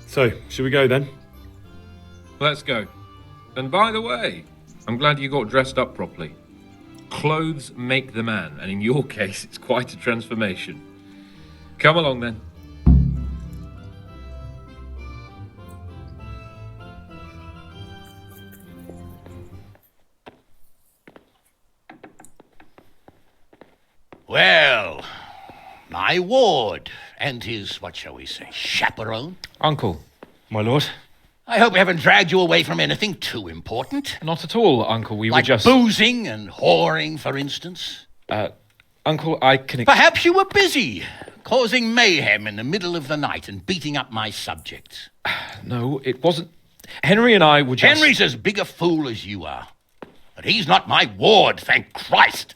So, should we go then? Let's go. And by the way, I'm glad you got dressed up properly. Clothes make the man, and in your case, it's quite a transformation. Come along then. Well, my ward and his, what shall we say, chaperone. Uncle. My lord? I hope we haven't dragged you away from anything too important. Not at all, Uncle. We like were just... boozing and whoring, for instance. Uncle, I can... Perhaps you were busy, causing mayhem in the middle of the night and beating up my subjects. No, it wasn't... Henry and I were just... Henry's as big a fool as you are. But he's not my ward, thank Christ.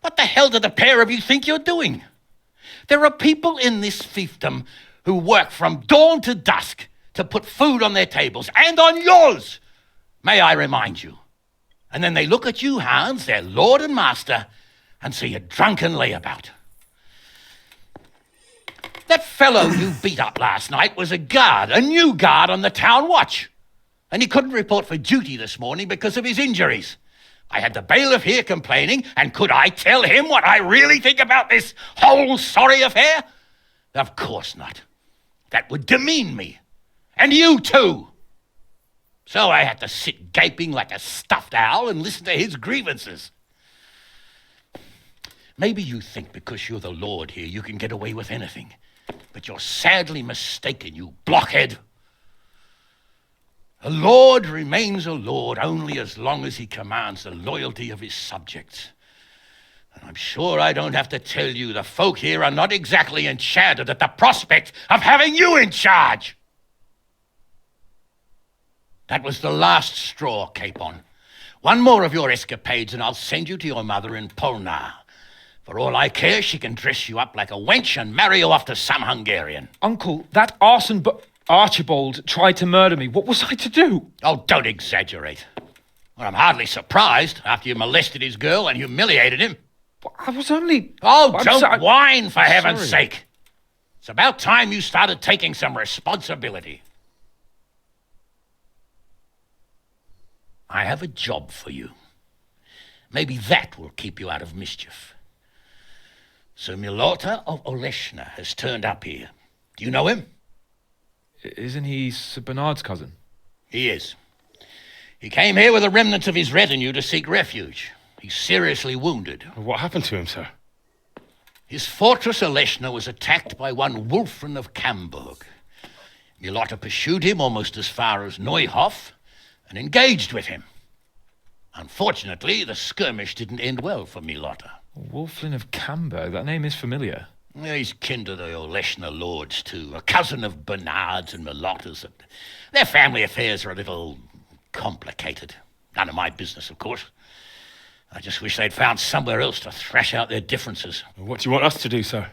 What the hell do the pair of you think you're doing? There are people in this fiefdom who work from dawn to dusk to put food on their tables and on yours, may I remind you. And then they look at you, Hans, their lord and master, and see a drunken layabout. That fellow you beat up last night was a guard, a new guard on the town watch. And he couldn't report for duty this morning because of his injuries. I had the bailiff here complaining, and could I tell him what I really think about this whole sorry affair? Of course not. That would demean me. And you too. So I had to sit gaping like a stuffed owl and listen to his grievances. Maybe you think because you're the lord here you can get away with anything. But you're sadly mistaken, you blockhead. A lord remains a lord only as long as he commands the loyalty of his subjects. And I'm sure I don't have to tell you the folk here are not exactly enchanted at the prospect of having you in charge. That was the last straw, Capon. One more of your escapades and I'll send you to your mother in Polnar. For all I care, she can dress you up like a wench and marry you off to some Hungarian. Uncle, that arson Archibald tried to murder me. What was I to do? Oh, don't exaggerate. Well, I'm hardly surprised after you molested his girl and humiliated him. I was only... Oh, don't whine, for heaven's sorry. sake. It's about time you started taking some responsibility. I have a job for you. Maybe that will keep you out of mischief. So MiIota of Oleshna has turned up here. Do you know him? Isn't he Sir Bernard's cousin? He is. He came here with the remnants of his retinue to seek refuge. He's seriously wounded. What happened to him, sir? His fortress Oleshna was attacked by one Wulfrin of Camburg. MiIota pursued him almost as far as Neuhof and engaged with him. Unfortunately, the skirmish didn't end well for MiIota. Wulflin of Camburg, that name is familiar. He's kin to the Oleshna lords, too, a cousin of Bernard's and MiIota's. Their family affairs are a little complicated. None of my business, of course. I just wish they'd found somewhere else to thrash out their differences. What do you want us to do, sir?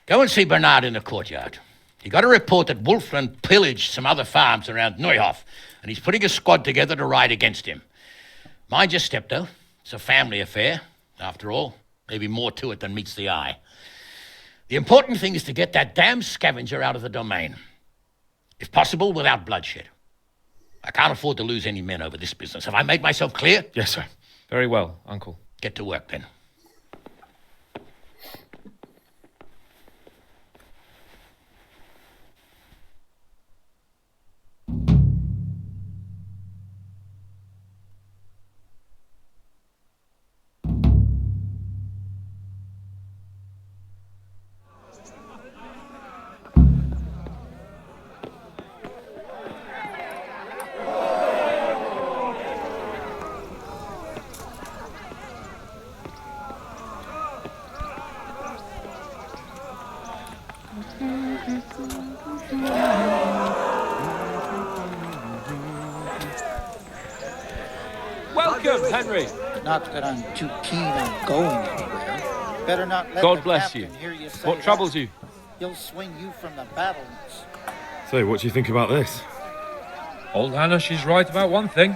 Go and see Bernard in the courtyard. He got a report that Wulflin pillaged some other farms around Neuhof, and he's putting a squad together to ride against him. Mind your step, though. It's a family affair, after all. Maybe more to it than meets the eye. The important thing is to get that damn scavenger out of the domain. If possible, without bloodshed. I can't afford to lose any men over this business. Have I made myself clear? Yes, sir. Very well, Uncle. Get to work, then. Welcome, Henry. Not that I'm too keen on going anywhere. Better not let God the bless captain you. hear you say What that. troubles you? He'll swing you from the battlements. So, what do you think about this? Old Hannah, she's right about one thing.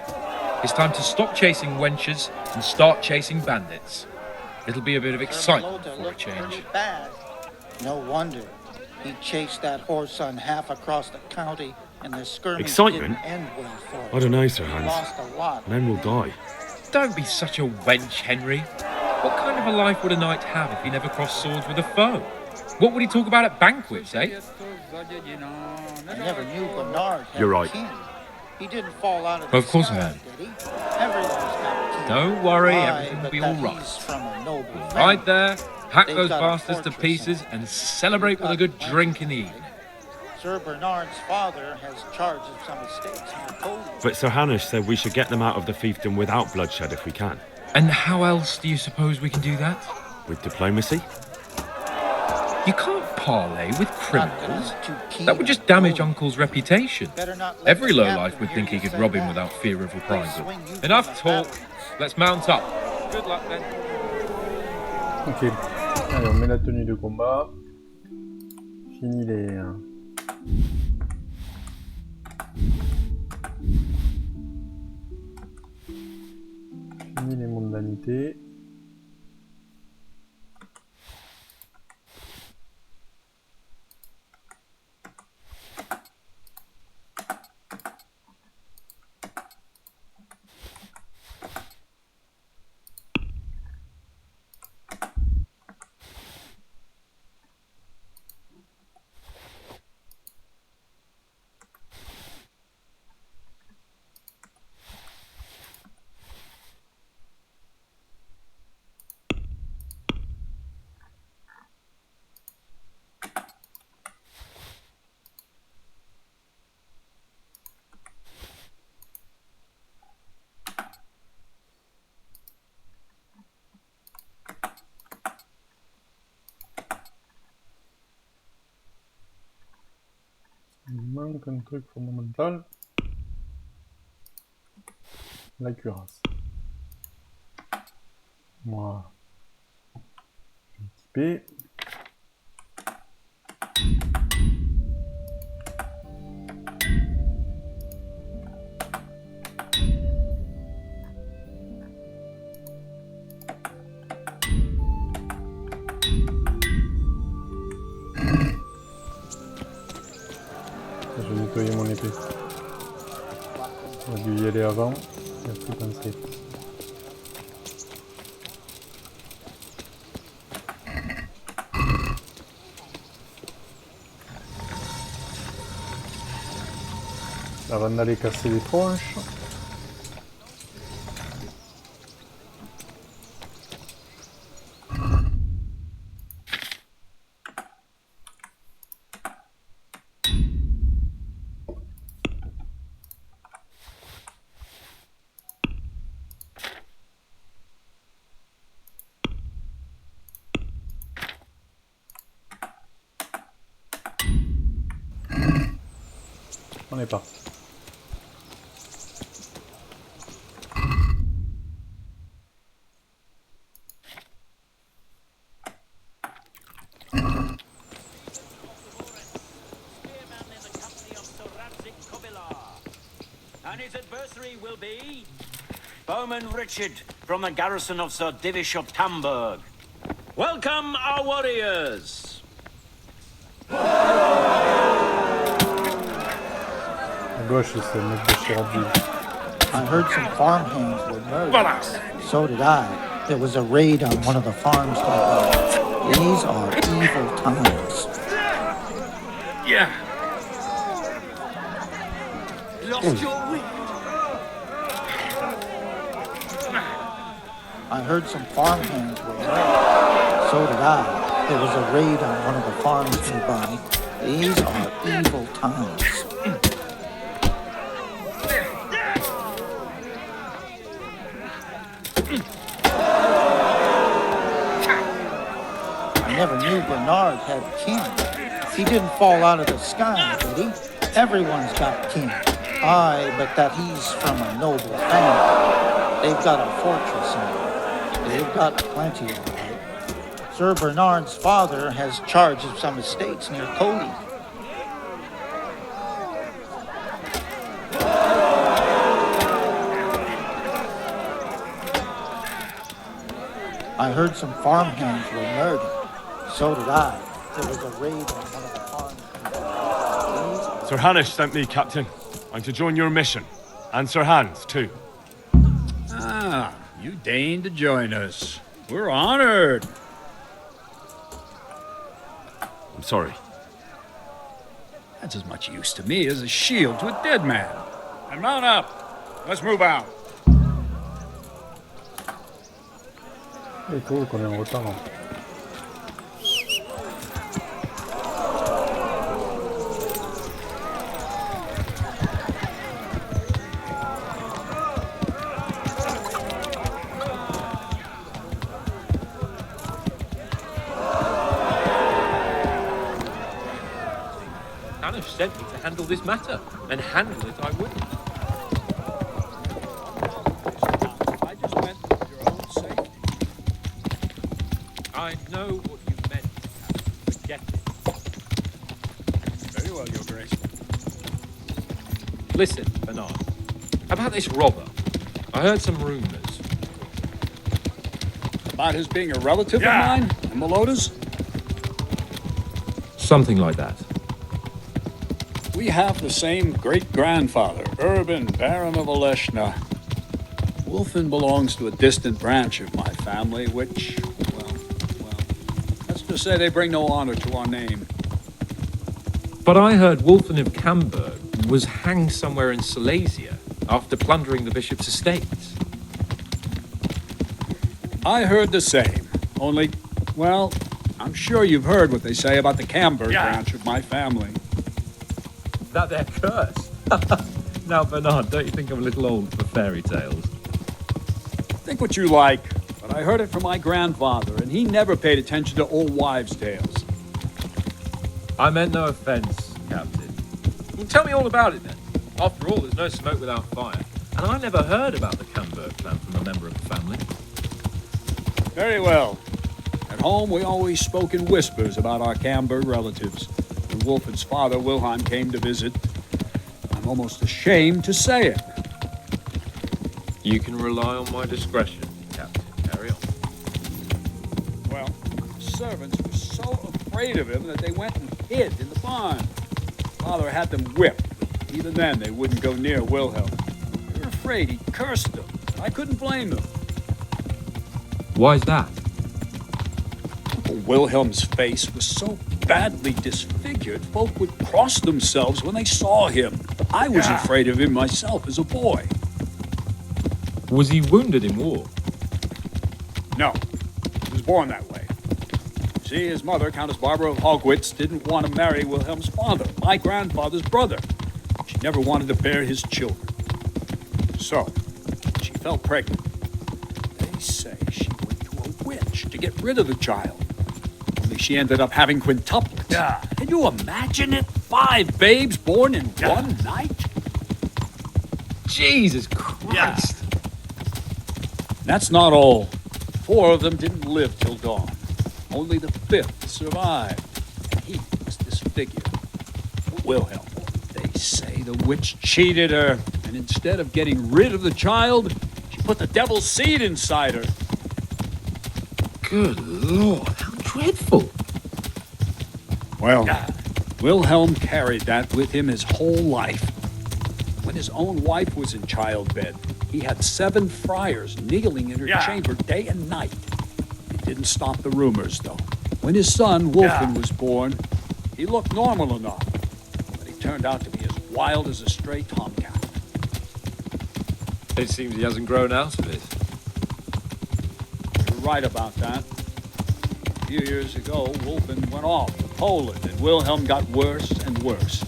It's time to stop chasing wenches and start chasing bandits. It'll be a bit of excitement MiIota for a looked change. pretty bad. No wonder. He chased that whoreson half across the county, and the skirmish Excitement? didn't end well for him. I don't know, Sir He Hans. lost a lot. Men will die. Don't be such a wench, Henry. What kind of a life would a knight have if he never crossed swords with a foe? What would he talk about at banquets, eh? I never knew Bernard had You're a right. king. He didn't fall out of the Of course I sky, had. did he? Everyone's got a king. Don't worry, Aye, everything will but be that all right. he's from a noble family. Right there, hack They've those got a bastards to fortress pieces and celebrate with a good drink in the evening. Sir Bernard's father has charge of some estates near Cody. But Sir Hanush said we should get them out of the fiefdom without bloodshed if we can. And how else do you suppose we can do that? With diplomacy? You can't parley with Not that criminals. he's too keen That would just on damage Cody. Uncle's reputation. Better not let Every the lowlife captain would hear think he you could say rob him that. without fear of reprisal. Swing you Enough from the talk. battlements. Let's mount up. Good luck then. Ok. Allez, on met la tenue de combat. Fini les... Fini les mondanités. Il manque un truc fondamental. La cuirasse. Moi, je vais typer. Je vais nettoyer mon épée. J'aurais dû y aller avant. J'ai plus pensé. Avant d'aller casser les tronches. On est parti. And his adversary will be Bowman Richard from the garrison of Sir Divish of Tamburg. Welcome, our warriors! À gauche, c'est le mec de Sheriffville. I heard some farmhands were murdered. So did I. There was a raid on one of the farms nearby. These are evil times. Yeah. Lost your wit. I heard some farmhands were murdered. So did I. There was a raid on one of the farms nearby. These are evil times. I never knew Bernard had kin. He didn't fall out of the sky, did he? Everyone's got kin. Aye, but that he's from a noble family. They've got a fortress in it. They've got plenty of it. Sir Bernard's father has charge of some estates near Cody. I heard some farmhands were murdered. So did I. there was a raid on one of the farms. Sir Hanish sent me, Captain. I'm to join your mission. And Sir Hans, too. Ah, you deigned to join us. We're honored. I'm sorry. That's as much use to me as a shield to a dead man. And mount up. Let's move out. Todo con el botón. Hanish sent me to handle this matter, and handle it I will. I just meant for your own safety. I know what you meant, Captain. Forget it. Very well, Your Grace. Listen, Bernard. About this robber. I heard some rumors. About his being a relative of mine and MiIota's? Something like that. We have the same great-grandfather, Urban, Baron of Oleshna. Wolfen belongs to a distant branch of my family, which, well, let's just say they bring no honor to our name. But I heard Wolfen of Camberg was hanged somewhere in Silesia after plundering the bishop's estates. I heard the same, only, well, I'm sure you've heard what they say about the Camberg branch of my family. That they're cursed. Now, Bernard, don't you think I'm a little old for fairy tales? Think what you like, but I heard it from my grandfather, and he never paid attention to old wives' tales. I meant no offense, Captain. Well, tell me all about it then. After all, there's no smoke without fire. And I never heard about the Camberg clan from a member of the family. Very well. At home, we always spoke in whispers about our Camberg relatives. When Wolfen's father, Wilhelm, came to visit, I'm almost ashamed to say it. You can rely on my discretion, Captain. Carry on. Well, the servants were so afraid of him that they went and hid in the barn. Father had them whipped, but even then they wouldn't go near Wilhelm. They were afraid he cursed them. I couldn't blame them. Why's that? Wilhelm's face was so badly disfigured, folk would cross themselves when they saw him. I was afraid of him myself as a boy. Was he wounded in war? No, he was born that way. See, his mother, Countess Barbara of Hogwitz, didn't want to marry Wilhelm's father, my grandfather's brother. She never wanted to bear his children. So, she fell pregnant. They say she went to a witch to get rid of the child. Only she ended up having quintuplets. Yeah. Can you imagine it? 5 babes born in one night? Jesus Christ! That's not all. 4 of them didn't live till dawn. Only the 5th survived, and he was disfigured. Wilhelm, they say the witch cheated her, and instead of getting rid of the child, she put the devil's seed inside her. Good Lord, how dreadful! Well, Wilhelm carried that with him his whole life. When his own wife was in childbed, he had 7 friars kneeling in her chamber day and night. It didn't stop the rumors, though. When his son, Wolfen, was born, he looked normal enough, but he turned out to be as wild as a stray tomcat. It seems he hasn't grown out of it. You're right about that. A few years ago, Wolfen went off to Poland, and Wilhelm got worse and worse.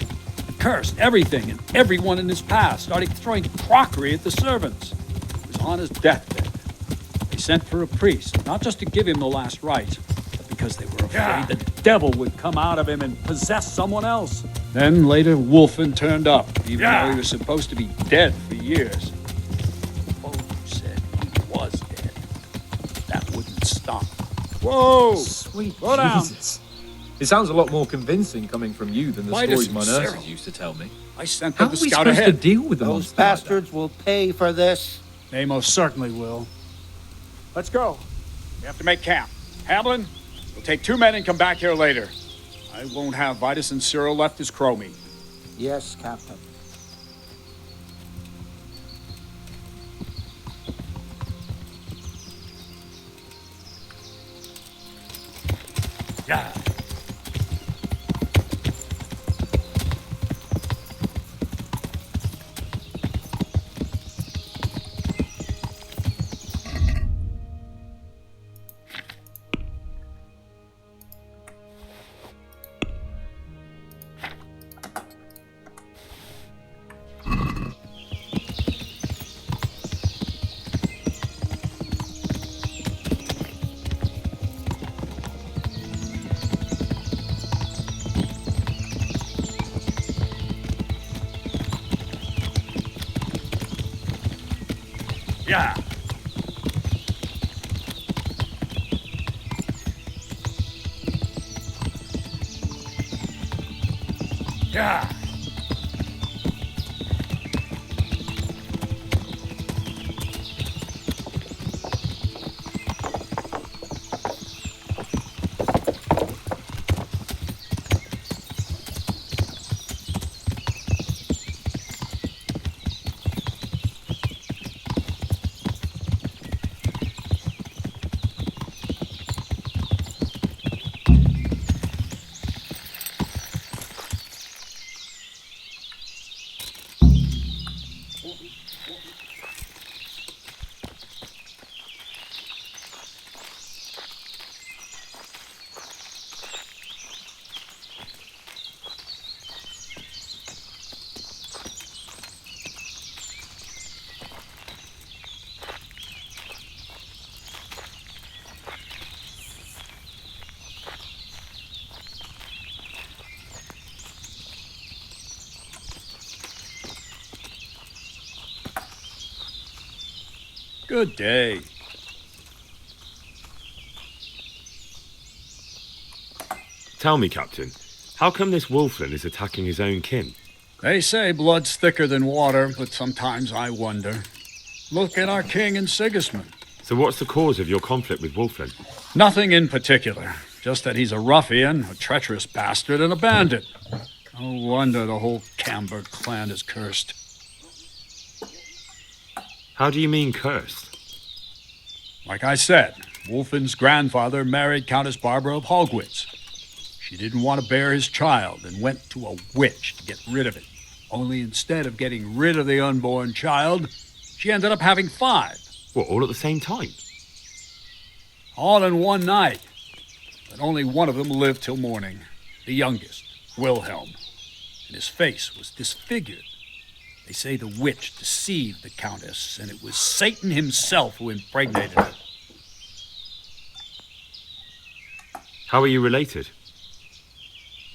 He cursed everything and everyone in his path, started throwing crockery at the servants. He was on his deathbed. They sent for a priest, not just to give him the last rites, but because they were afraid the devil would come out of him and possess someone else. Then later, Wolfen turned up, even though he was supposed to be dead for years. Folks said he was dead. That wouldn't stop. Whoa! Sweet Slow down. Jesus. It sounds a lot more convincing coming from you than the Quite stories my sincere. nurses used to tell me. I sent How them are to we scout supposed to ahead. deal with them? Those bastards will pay for this. They most certainly will. Let's go. We have to make camp. Hamlin, we'll take 2 men and come back here later. I won't have Vitus and Cyril left as crow meat. Yes, Captain. Yeah. Yeah. Yeah. Good day. Tell me, Captain, how come this wolfling is attacking his own kin? They say blood's thicker than water, but sometimes I wonder. Look at our king and Sigismund. So what's the cause of your conflict with wolfling? Nothing in particular. Just that he's a ruffian, a treacherous bastard, and a bandit. No wonder the whole Camberg clan is cursed. How do you mean cursed? Like I said, Wolfin's grandfather married Countess Barbara of Hogwitz. She didn't want to bear his child and went to a witch to get rid of it. Only instead of getting rid of the unborn child, she ended up having 5. What, all at the same time? All in one night. But only one of them lived till morning. The youngest, Wilhelm. And his face was disfigured. They say the witch deceived the Countess, and it was Satan himself who impregnated her. How are you related?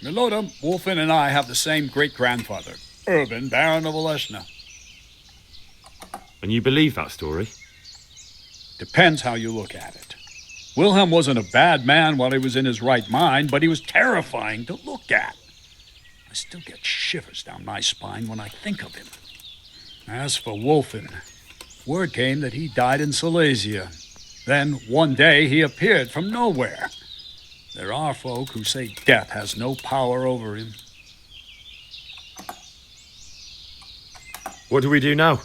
MiIota, Wolfin, and I have the same great-grandfather, Urban, Baron of Oleshna. And you believe that story? Depends how you look at it. Wilhelm wasn't a bad man while he was in his right mind, but he was terrifying to look at. I still get shivers down my spine when I think of him. As for Wolfen, word came that he died in Silesia. Then, one day, he appeared from nowhere. There are folk who say death has no power over him. What do we do now?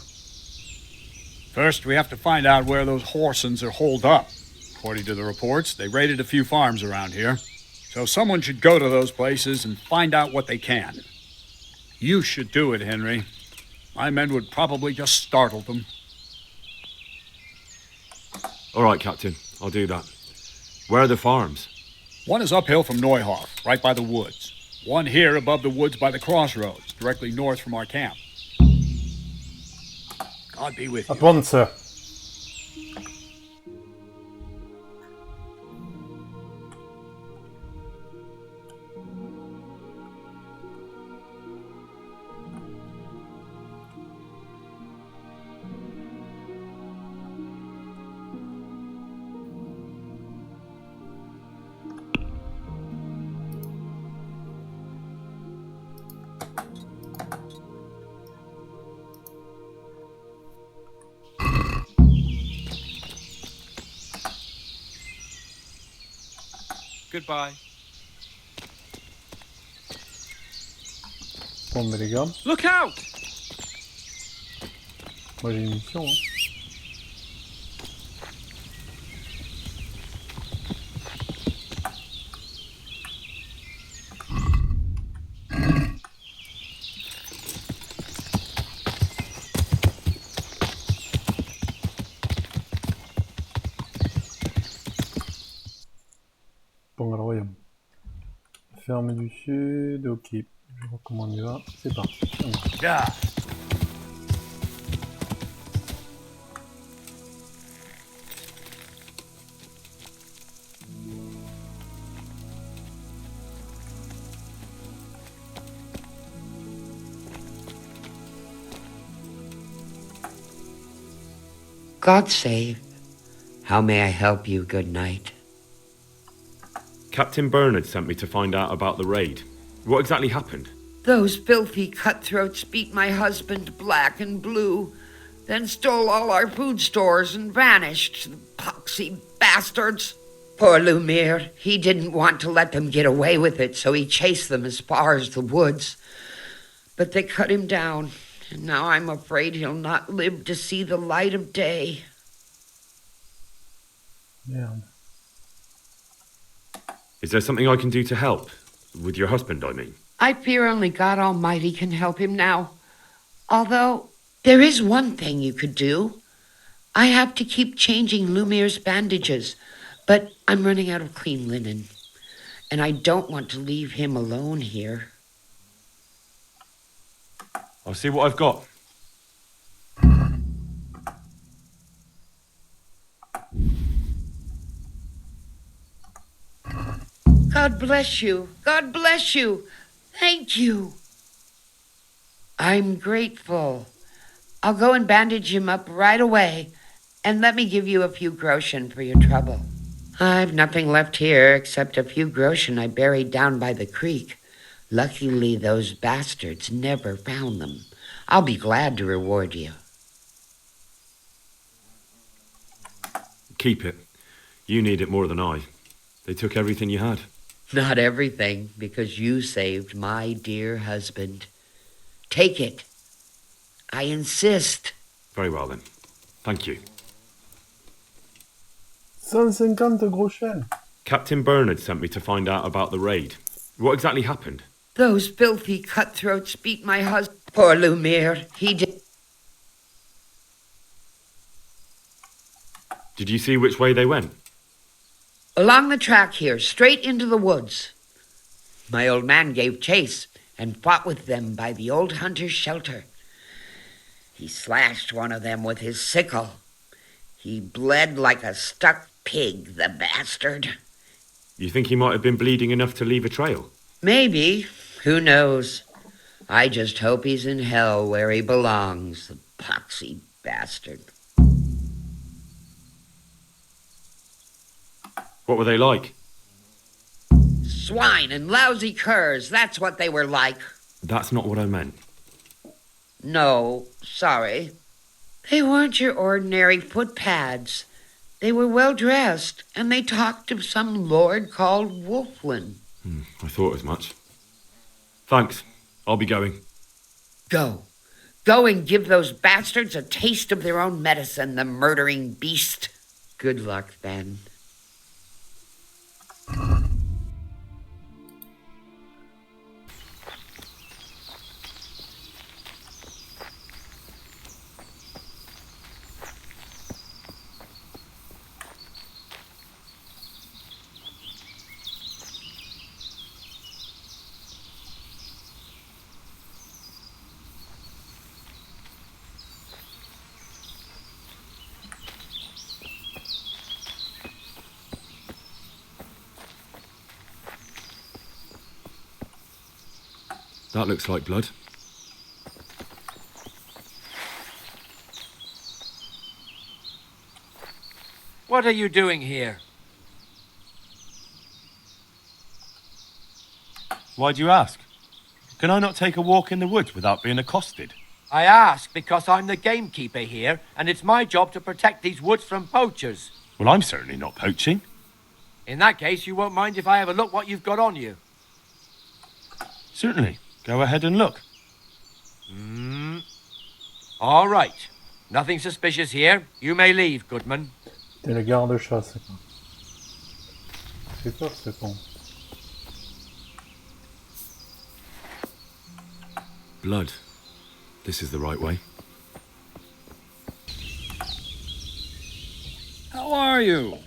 First, we have to find out where those Horsens are holed up. According to the reports, they raided a few farms around here. So someone should go to those places and find out what they can. You should do it, Henry. My men would probably just startle them. All right, Captain. I'll do that. Where are the farms? One is uphill from Neuhof, right by the woods. One here above the woods by the crossroads, directly north from our camp. God be with you. At once, sir. Goodbye. Bon, bah les gars, Look out! moi j'ai une mission. Hein. Bon, alors voyons. Ferme du sud, ok. Je vois comment on y va. C'est parti. On y va. Yeah. God save. How may I help you, good knight? Captain Bernard sent me to find out about the raid. What exactly happened? Those filthy cutthroats beat my husband black and blue, then stole all our food stores and vanished, the poxy bastards. Poor Lumiere, he didn't want to let them get away with it, so he chased them as far as the woods. But they cut him down, and now I'm afraid he'll not live to see the light of day. Merde. Is there something I can do to help? With your husband, I mean. I fear only God Almighty can help him now. Although, there is one thing you could do. I have to keep changing Lumiere's bandages, but I'm running out of clean linen. And I don't want to leave him alone here. I'll see what I've got. God bless you. God bless you. Thank you. I'm grateful. I'll go and bandage him up right away, and let me give you a few groschen for your trouble. I've nothing left here except a few groschen I buried down by the creek. Luckily, those bastards never found them. I'll be glad to reward you. Keep it. You need it more than I. They took everything you had. Not everything, because you saved my dear husband. Take it. I insist. Very well then. Thank you. 150 groschen. Captain Bernard sent me to find out about the raid. What exactly happened? Those filthy cutthroats beat my husband. Poor Lumiere, he did. Did you see which way they went? Along the track here, straight into the woods. My old man gave chase and fought with them by the old hunter's shelter. He slashed one of them with his sickle. He bled like a stuck pig, the bastard. You think he might have been bleeding enough to leave a trail? Maybe. Who knows? I just hope he's in hell where he belongs, the poxy bastard. What were they like? Swine and lousy curs, that's what they were like. That's not what I meant. No, sorry. They weren't your ordinary footpads. They were well dressed, and they talked of some lord called Wolflin. I thought as much. Thanks. I'll be going. Go. Go and give those bastards a taste of their own medicine, the murdering beast. Good luck, then. That looks like blood. What are you doing here? Why do you ask? Can I not take a walk in the woods without being accosted? I ask because I'm the gamekeeper here, and it's my job to protect these woods from poachers. Well, I'm certainly not poaching. In that case, you won't mind if I have a look what you've got on you. Certainly. Go ahead and look. All right. Nothing suspicious here. You may leave, Goodman. T'es le garde-chasse, quoi. C'est fort, ce con. Blood. This is the right way. How are you?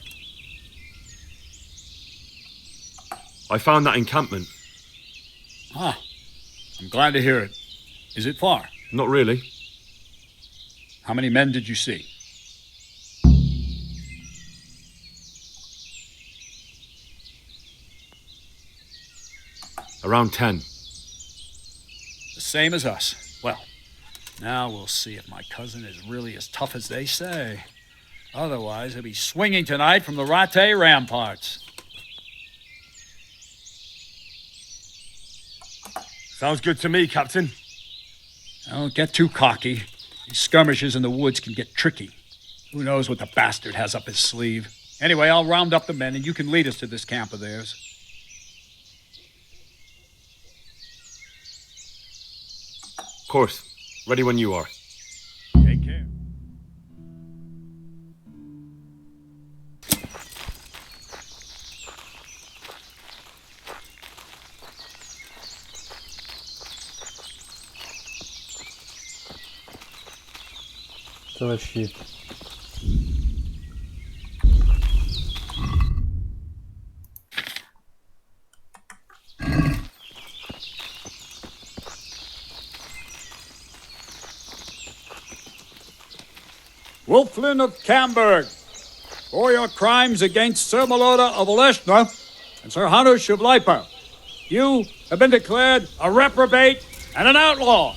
I found that encampment. Ah, I'm glad to hear it. Is it far? Not really. How many men did you see? Around 10. The same as us. Well, now we'll see if my cousin is really as tough as they say. Otherwise, he'll be swinging tonight from the Rattay ramparts. Sounds good to me, Captain. Don't get too cocky. These skirmishes in the woods can get tricky. Who knows what the bastard has up his sleeve? Anyway, I'll round up the men and you can lead us to this camp of theirs. Of course. Ready when you are. Take care. Ça va chier. Wolflin of Camberg, for your crimes against Sir MiIota of Oleshna and Sir Hanush of Lipa, you have been declared a reprobate and an outlaw.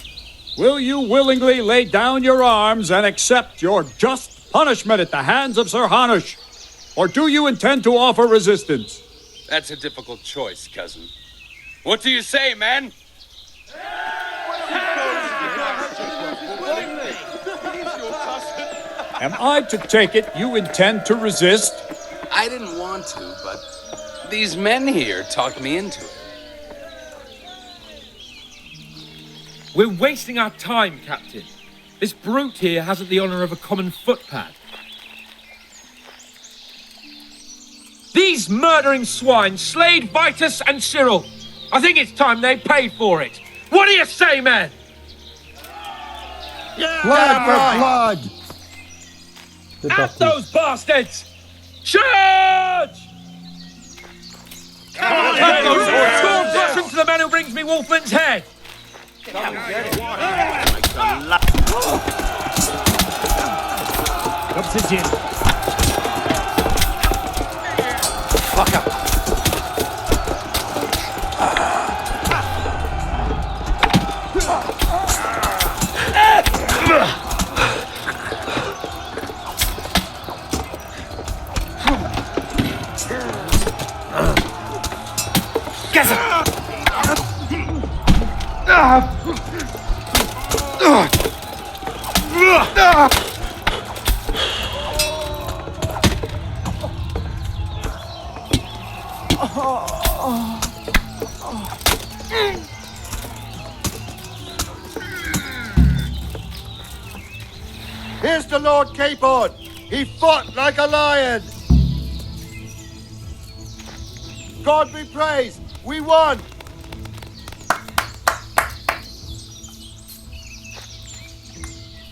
Will you willingly lay down your arms and accept your just punishment at the hands of Sir Hanush? Or do you intend to offer resistance? That's a difficult choice, cousin. What do you say, man? Am I to take it you intend to resist? I didn't want to, but these men here talked me into it. We're wasting our time, Captain. This brute here hasn't the honour of a common footpad. These murdering swine slayed Vitus and Cyril. I think it's time they paid for it. What do you say, men? Blood for blood! C'est At parti. those bastards! Charge! Come on, Storm Blossom to the man who brings me Wolfman's head! Fuck up. Here's the Lord Capon. He fought like a lion. God be praised. We won.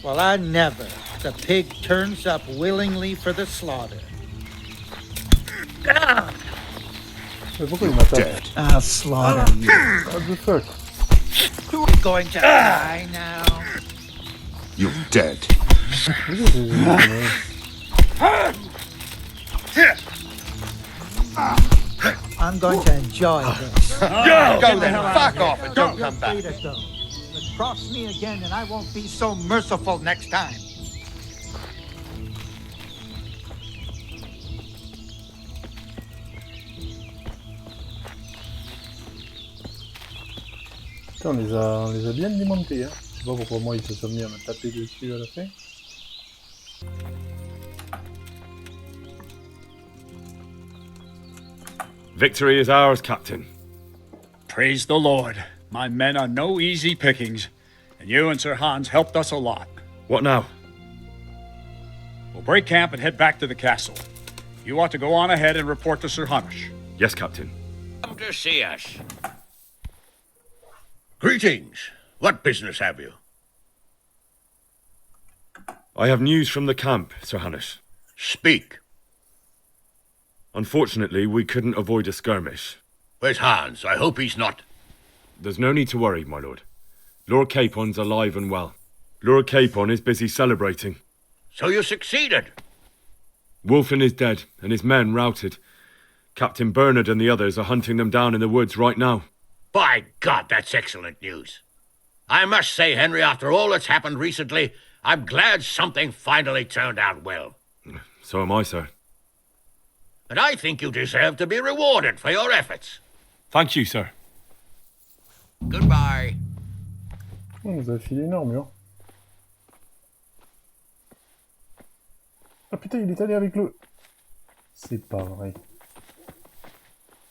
Well, I never. The pig turns up willingly for the slaughter. Mais pourquoi il m'attaque? I'll slaughter you. What the fuck? Who's going to die now? You're dead. Qu'est-ce que c'est? I'm going to enjoy this. Go then. Fuck off and don't come back. But cross me again and I won't be so merciful next time. Putain, on les a bien démontés, hein. Je sais pas pourquoi moi ils se sont mis à me taper dessus à la fin. Victory is ours, Captain. Praise the Lord. My men are no easy pickings, and you and Sir Hans helped us a lot. What now? We'll break camp and head back to the castle. You ought to go on ahead and report to Sir Hamish. Yes, Captain. Come to see us. Greetings. What business have you? I have news from the camp, Sir Hannes. Speak. Unfortunately, we couldn't avoid a skirmish. Where's Hans? I hope he's not... There's no need to worry, my lord. Lord Capon's alive and well. Lord Capon is busy celebrating. So you succeeded? Wulfin is dead, and his men routed. Captain Bernard and the others are hunting them down in the woods right now. By God, that's excellent news. I must say, Henry, after all that's happened recently, I'm glad something finally turned out well. So am I, sir. And I think you deserve to be rewarded for your efforts. Thank you, sir. Goodbye. On nous a filé une armure. Ah putain, il est allé avec le... C'est pas vrai.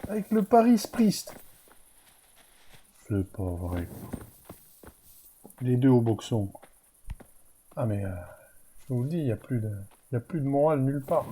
Avec le Paris Priest. C'est pas vrai. Les deux au boxon. Ah mais... je vous le dis, il y a plus de morale nulle part.